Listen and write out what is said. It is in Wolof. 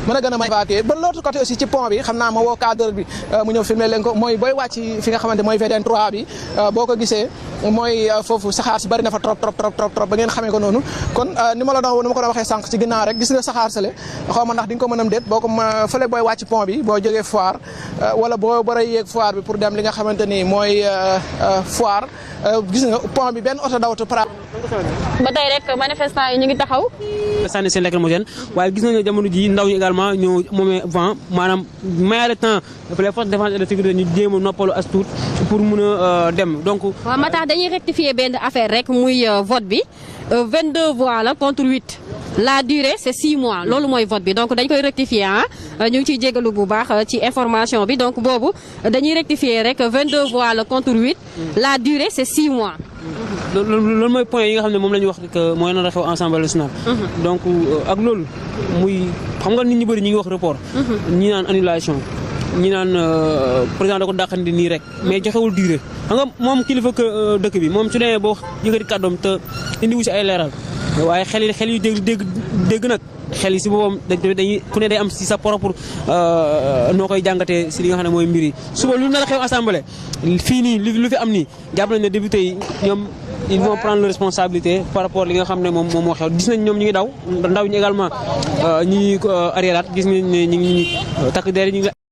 mën a gën a may évacuer ba l'autre côté aussi ci pont bi xam naa ma woo cadre bi mu ñëw filmer leen ko mooy booy wàcc fi nga xamante mooy VDN 3 bi boo ko gisee mooy foofu saxaar si bëri na fa trop ba ngeen xamee ko noonu kon ni ma la doon ma ko doon waxee sànq ci ginnaaw rek gis nga saxaar sale xaw ma ndax di nga ko mën am déet boo ko fële booy wàcc pont bi boo jógee foire wala boo bara yéeg foire bi pour dem li nga xamante ni mooy foire gis nga pont bi benn oto dawatu pra ba tey rek manifestant yi ñu ngi taxaw sànni seen lacrymogène waaye gis nañu jamono ji ndaw ñi également ñoo moomee vent maanaam mayaale temps les forces de défense et de sécurité ñu jéem a noppalu as tuut pour mun a dem donc waaw ma tax dañuy rectifier benn affaire rek muy vote bi 22 voix la contre 8 la durée c'est 6 mois loolu mooy vote bi donc dañ koy rectifier ñu ngi ciy jégalu bu baax ci information bi donc boobu dañuy rectifier rek 22 voix la contre 8 la durée c'est 6 mois. loolu mooy point yi nga xam ne moom la ñu wax que mooy nar a xew Assemblée nationale. donc ak loolu muy xam nga nit ñu bëri ñi ngi wax report. ñi naan annulation ñi naan président da ko dàqandi nii rek mais joxewul durée xam nga moom kilifa dëkk bi moom su demee boo yëkkati kàddoom te indiwu si ay leeral waaye xel yu dégg nag xel yi si boppam dañuy ku ne day am si sa propre noo koy jàngatee si li nga xam ne mooy mbir yi suba lu nar a xew assemblée fii nii lu fi am nii jàpp nañ ne député yi ñoom ils vont prendre leur responsabilité par rapport li nga xam ne moom moo xew gis nañ ñoom ñu ngi daw ndaw ñi également ñi arriéraat gis nañ ne ñu ngi takk der ñu ngi